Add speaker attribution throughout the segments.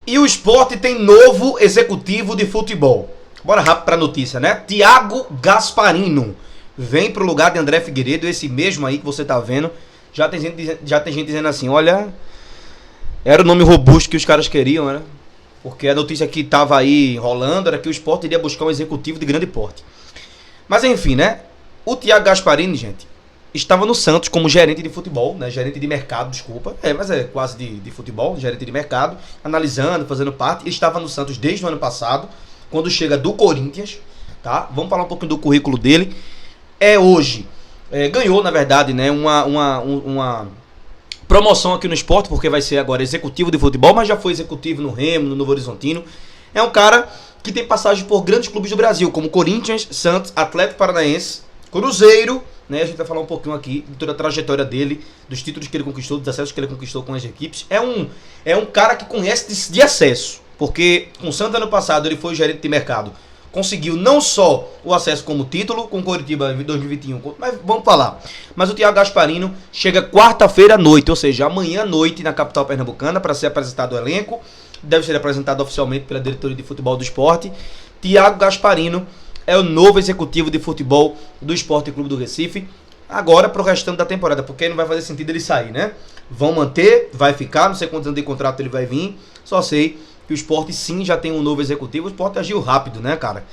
Speaker 1: E o Sport tem novo executivo de futebol. Bora rápido pra notícia, né? Thiago Gasparino vem pro lugar de André Figueiredo, esse mesmo aí que você tá vendo. Já tem gente dizendo assim, olha, era o nome robusto que os caras queriam, né? Porque a notícia que tava aí rolando era que o Sport iria buscar um executivo de grande porte. Mas enfim, né? O Thiago Gasparino, gente, estava no Santos como gerente de futebol, né? Gerente de mercado, desculpa. Mas é quase de futebol, gerente de mercado, analisando, fazendo parte. Ele estava no Santos desde o ano passado, quando chega do Corinthians, tá? Vamos falar um pouquinho do currículo dele. Hoje, ganhou, na verdade, né, uma promoção aqui no Sport, porque vai ser agora executivo de futebol, mas já foi executivo no Remo, no Novo Horizontino. É um cara que tem passagem por grandes clubes do Brasil, como Corinthians, Santos, Atlético Paranaense, Cruzeiro, né? A gente vai falar um pouquinho aqui de toda a trajetória dele, dos títulos que ele conquistou, dos acessos que ele conquistou com as equipes. É um cara que conhece de acesso, porque com o Santos ano passado ele foi gerente de mercado. Conseguiu não só o acesso como título com o Coritiba em 2021, mas vamos falar. Mas o Thiago Gasparino chega quarta-feira à noite, ou seja, amanhã à noite na capital pernambucana para ser apresentado o elenco. Deve ser apresentado oficialmente pela diretoria de futebol do Sport. Thiago Gasparino é o novo executivo de futebol do Sport Clube do Recife. Agora pro restante da temporada, porque não vai fazer sentido ele sair, né? Vão manter, vai ficar, não sei quantos anos de contrato ele vai vir. Só sei que o Sport sim já tem um novo executivo. O Sport agiu rápido, né, cara?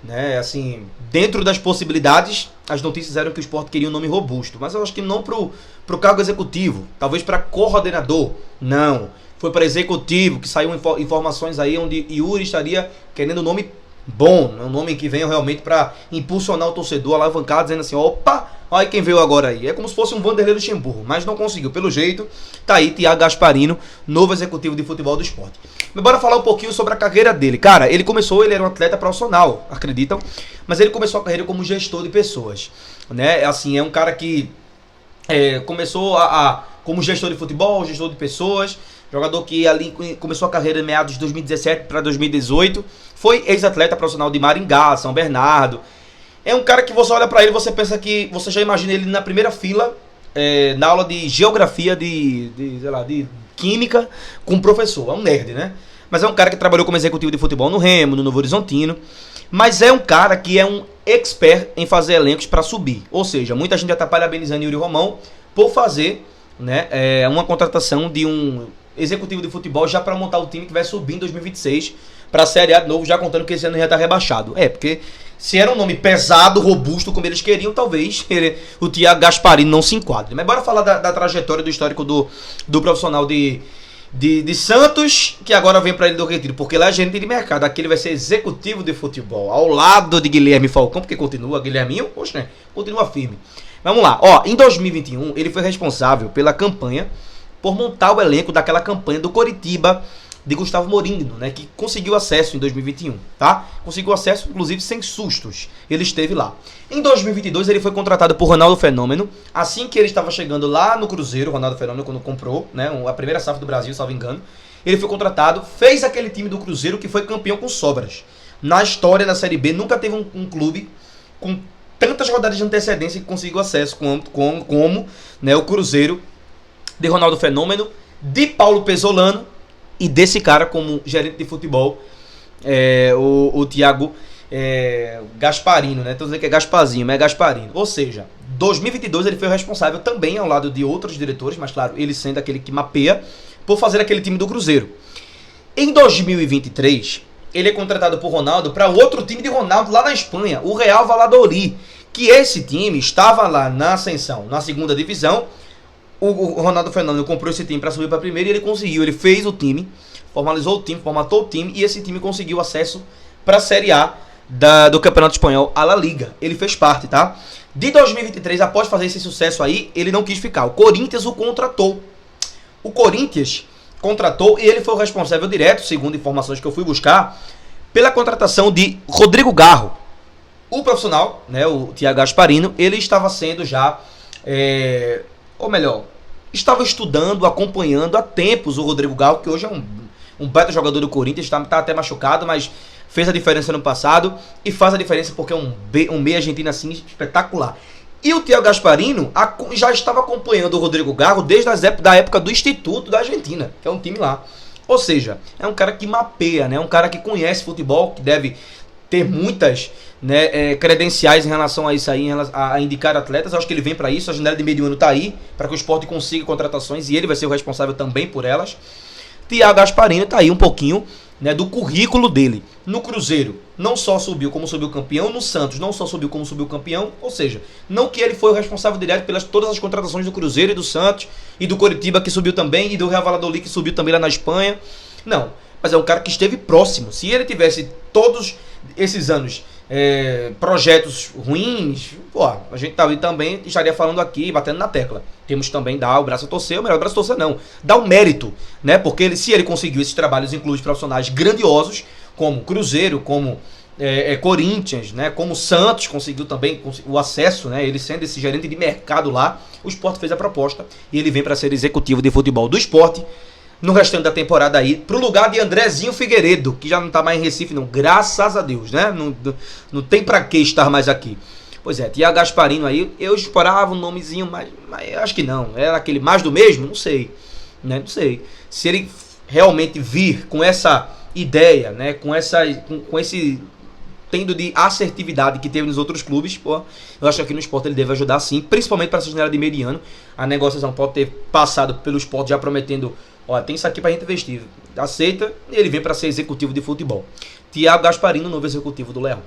Speaker 1: Né, assim, dentro das possibilidades, as notícias eram que o Sport queria um nome robusto, mas eu acho que não pro cargo executivo, talvez para coordenador. Não, foi para executivo, que saiu informações aí onde Yuri estaria querendo um nome bom, um nome que venha realmente para impulsionar o torcedor, alavancar, dizendo assim, opa, olha quem veio agora aí. É como se fosse um Vanderlei Luxemburgo, mas não conseguiu. Pelo jeito, tá aí Thiago Gasparino, novo executivo de futebol do Sport. Mas bora falar um pouquinho sobre a carreira dele. Cara, ele era um atleta profissional, acreditam? Mas ele começou a carreira como gestor de pessoas, né? Assim, é um cara que começou como gestor de futebol, gestor de pessoas. Jogador que ali começou a carreira em meados de 2017 para 2018. Foi ex-atleta profissional de Maringá, São Bernardo. É um cara que você olha para ele, você pensa que você já imagina ele na primeira fila, na aula de geografia, de química, com um professor. É um nerd, né? Mas é um cara que trabalhou como executivo de futebol no Remo, no Novo Horizontino. Mas é um cara que é um expert em fazer elencos para subir. Ou seja, muita gente já está parabenizando Yuri Romão por fazer, né, uma contratação de um executivo de futebol já para montar o time que vai subir em 2026 para a Série A de novo, já contando que esse ano já está rebaixado. Porque se era um nome pesado, robusto, como eles queriam, talvez o Thiago Gasparino não se enquadre. Mas bora falar da trajetória, do histórico do profissional de Santos, que agora vem para ele do Retiro, porque lá é gerente de mercado. Aqui ele vai ser executivo de futebol, ao lado de Guilherme Falcão, porque continua, Guilherminho, poxa, né? Continua firme. Vamos lá, em 2021 ele foi responsável pela campanha, por montar o elenco daquela campanha do Coritiba de Gustavo Mourinho, né, que conseguiu acesso em 2021, tá? Conseguiu acesso, inclusive, sem sustos. Ele esteve lá. Em 2022, ele foi contratado por Ronaldo Fenômeno. Assim que ele estava chegando lá no Cruzeiro, Ronaldo Fenômeno, quando comprou, né, a primeira SAF do Brasil, salvo engano, ele foi contratado, fez aquele time do Cruzeiro que foi campeão com sobras. Na história da Série B, nunca teve um clube com tantas rodadas de antecedência que conseguiu acesso como né, o Cruzeiro de Ronaldo Fenômeno, de Paulo Pesolano e desse cara como gerente de futebol, o Thiago Gasparino, né? Estou dizendo que é Gasparzinho, mas é Gasparino. Ou seja, 2022 ele foi responsável também ao lado de outros diretores, mas claro, ele sendo aquele que mapeia, por fazer aquele time do Cruzeiro. Em 2023, ele é contratado por Ronaldo para outro time de Ronaldo lá na Espanha, o Real Valladolid, que esse time estava lá na ascensão, na segunda divisão. O Ronaldo Fenômeno comprou esse time para subir para a primeira e ele conseguiu. Ele fez o time, formalizou o time, formatou o time e esse time conseguiu acesso para a Série A do Campeonato Espanhol, a La Liga. Ele fez parte, tá? De 2023, após fazer esse sucesso aí, ele não quis ficar. O Corinthians o contratou. O Corinthians contratou e ele foi o responsável direto, segundo informações que eu fui buscar, pela contratação de Rodrigo Garro. O profissional, né, o Thiago Gasparino, ele estava sendo já... ou melhor, estava estudando, acompanhando há tempos o Rodrigo Garro, que hoje é um baita jogador do Corinthians, está até machucado, mas fez a diferença no passado e faz a diferença porque é um meia argentino assim espetacular. E o Thiago Gasparino já estava acompanhando o Rodrigo Garro desde a época do Instituto da Argentina, que é um time lá. Ou seja, é um cara que mapeia, né? Um cara que conhece futebol, que deve ter muitas, né, credenciais em relação a isso aí, a indicar atletas. Eu acho que ele vem para isso, a janela de meio ano tá aí, para que o Sport consiga contratações, e ele vai ser o responsável também por elas. Thiago Gasparino tá aí um pouquinho, né, do currículo dele. No Cruzeiro, não só subiu como subiu campeão. No Santos, não só subiu como subiu campeão. Ou seja, não que ele foi o responsável direto pelas todas as contratações do Cruzeiro e do Santos, e do Coritiba, que subiu também, e do Real Valladolid, que subiu também lá na Espanha. Não, mas é um cara que esteve próximo. Se ele tivesse todos esses anos projetos ruins, pô, a gente também estaria falando aqui, batendo na tecla. Temos também dar o braço a torcer, o melhor braço a torcer não, dar o mérito, né? Porque se ele conseguiu esses trabalhos em clubes profissionais grandiosos, como Cruzeiro, como Corinthians, né? Como Santos conseguiu também o acesso, né? Ele sendo esse gerente de mercado lá, o Sport fez a proposta e ele vem para ser executivo de futebol do Sport no restante da temporada aí, pro lugar de Andrezinho Figueiredo, que já não tá mais em Recife não, graças a Deus, né? Não tem pra que estar mais aqui. Pois é, Thiago Gasparino aí, eu esperava um nomezinho, mas eu acho que não. Era aquele mais do mesmo? Não sei, né? Não sei. Se ele realmente vir com essa ideia, né? Com esse tendo de assertividade que teve nos outros clubes, pô, eu acho que aqui no Sport ele deve ajudar sim, principalmente para essa janela de mediano. A negociação pode ter passado pelo Sport já prometendo: ó, tem isso aqui pra gente investir. Aceita, e ele vem para ser executivo de futebol. Thiago Gasparino, novo executivo do Leão.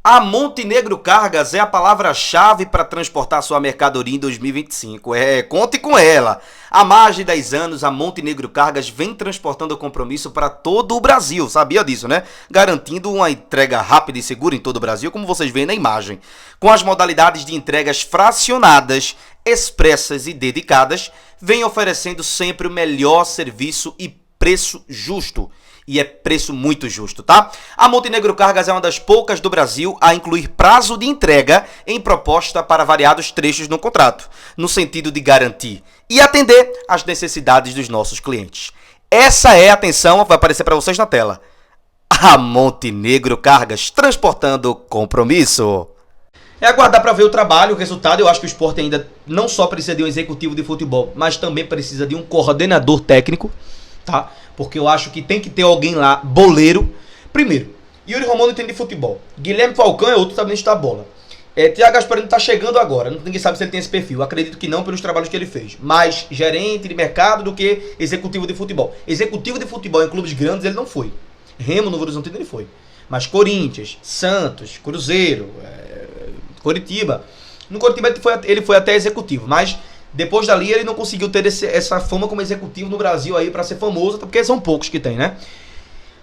Speaker 1: A Montenegro Cargas é a palavra-chave para transportar sua mercadoria em 2025. Conte com ela. Há mais de 10 anos, a Montenegro Cargas vem transportando o compromisso para todo o Brasil. Sabia disso, né? Garantindo uma entrega rápida e segura em todo o Brasil, como vocês veem na imagem. Com as modalidades de entregas fracionadas, expressas e dedicadas, vem oferecendo sempre o melhor serviço e preço justo. E é preço muito justo, tá? A Montenegro Cargas é uma das poucas do Brasil a incluir prazo de entrega em proposta para variados trechos no contrato, no sentido de garantir e atender às necessidades dos nossos clientes. Essa é a atenção, vai aparecer para vocês na tela. A Montenegro Cargas, transportando compromisso. É aguardar para ver o trabalho, o resultado. Eu acho que o Sport ainda não só precisa de um executivo de futebol, mas também precisa de um coordenador técnico, tá? Porque eu acho que tem que ter alguém lá, boleiro. Primeiro, Yuri Romão não entende de futebol. Guilherme Falcão é outro também está bola. Thiago Gasparino está chegando agora. Ninguém sabe se ele tem esse perfil. Eu acredito que não pelos trabalhos que ele fez. Mais gerente de mercado do que executivo de futebol. Executivo de futebol em clubes grandes ele não foi. Remo, Novo Horizontino ele foi. Mas Corinthians, Santos, Cruzeiro, Coritiba. No Coritiba ele foi até executivo, mas depois dali ele não conseguiu ter essa fama como executivo no Brasil aí para ser famoso, porque são poucos que tem, né?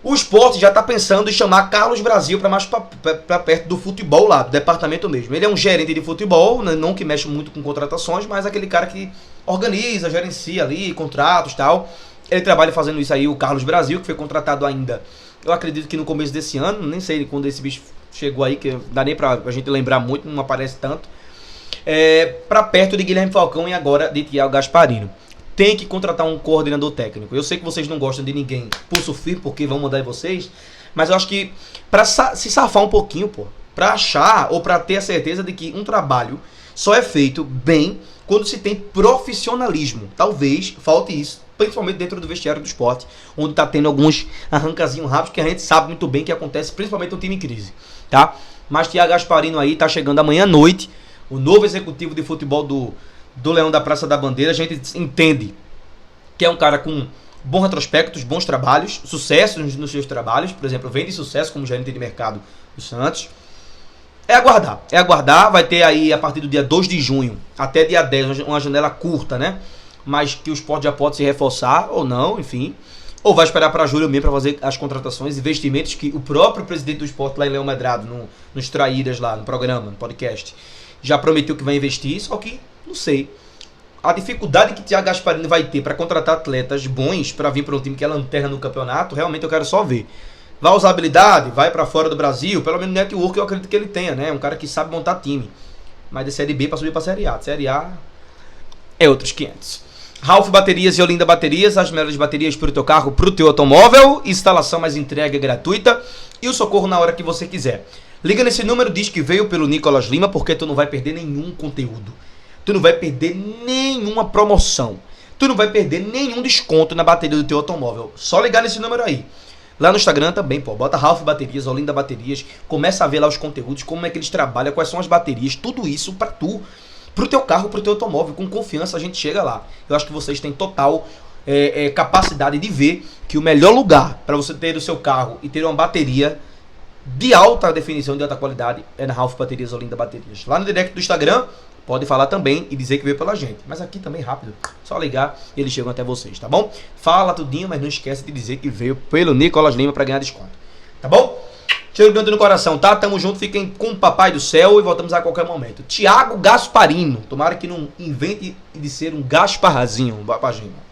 Speaker 1: O Sport já tá pensando em chamar Carlos Brasil para mais para perto do futebol lá, do departamento mesmo. Ele é um gerente de futebol, né? Não que mexe muito com contratações, mas aquele cara que organiza, gerencia ali, contratos e tal. Ele trabalha fazendo isso aí, o Carlos Brasil, que foi contratado ainda, eu acredito que no começo desse ano, nem sei quando esse bicho chegou aí, que dá nem pra gente lembrar muito, não aparece tanto. Para perto de Guilherme Falcão e agora de Thiago Gasparino. Tem que contratar um coordenador técnico. Eu sei que vocês não gostam de ninguém pulso firme, porque vão mandar em vocês, mas eu acho que para se safar um pouquinho, pô, para achar ou para ter a certeza de que um trabalho só é feito bem quando se tem profissionalismo. Talvez falte isso, principalmente dentro do vestiário do Sport, onde tá tendo alguns arrancazinhos rápidos que a gente sabe muito bem que acontece, principalmente no time em crise, tá? Mas Thiago Gasparino aí tá chegando amanhã à noite, o novo executivo de futebol do Leão da Praça da Bandeira. A gente entende que é um cara com bons retrospectos, bons trabalhos, sucesso nos seus trabalhos. Por exemplo, vem de sucesso como gerente de mercado do Santos. É aguardar. Vai ter aí a partir do dia 2 de junho até dia 10 uma janela curta, né? Mas que o Sport já pode se reforçar ou não, enfim. Ou vai esperar para julho mesmo para fazer as contratações, investimentos que o próprio presidente do Sport lá em Leão Medrado, nos Traíras lá, no programa, no podcast, já prometeu que vai investir, só que, não sei. A dificuldade que Thiago Gasparino vai ter para contratar atletas bons para vir para um time que é lanterna no campeonato, realmente eu quero só ver. Vai usar habilidade, vai para fora do Brasil, pelo menos network eu acredito que ele tenha, né? Um cara que sabe montar time. Mas de Série B para subir para Série A. De Série A é outros 500. Ralph Baterias e Olinda Baterias, as melhores baterias para o teu carro, para o teu automóvel. Instalação mais entrega gratuita e o socorro na hora que você quiser. Liga nesse número, diz que veio pelo Nicolas Lima, porque tu não vai perder nenhum conteúdo. Tu não vai perder nenhuma promoção. Tu não vai perder nenhum desconto na bateria do teu automóvel. Só ligar nesse número aí. Lá no Instagram também, pô. Bota Ralph Baterias, Olinda Baterias. Começa a ver lá os conteúdos, como é que eles trabalham, quais são as baterias. Tudo isso pra tu, pro teu carro, pro teu automóvel. Com confiança a gente chega lá. Eu acho que vocês têm total capacidade de ver que o melhor lugar para você ter o seu carro e ter uma bateria de alta definição, de alta qualidade, é na Ralph Baterias, Olinda Baterias. Lá no direct do Instagram, pode falar também e dizer que veio pela gente. Mas aqui também rápido, só ligar e eles chegam até vocês, tá bom? Fala tudinho, mas não esquece de dizer que veio pelo Nicolas Lima para ganhar desconto. Tá bom? Cheiro grande no coração, tá? Tamo junto, fiquem com o Papai do Céu e voltamos a qualquer momento. Thiago Gasparino, tomara que não invente de ser um Gasparrazinho, um papazinho.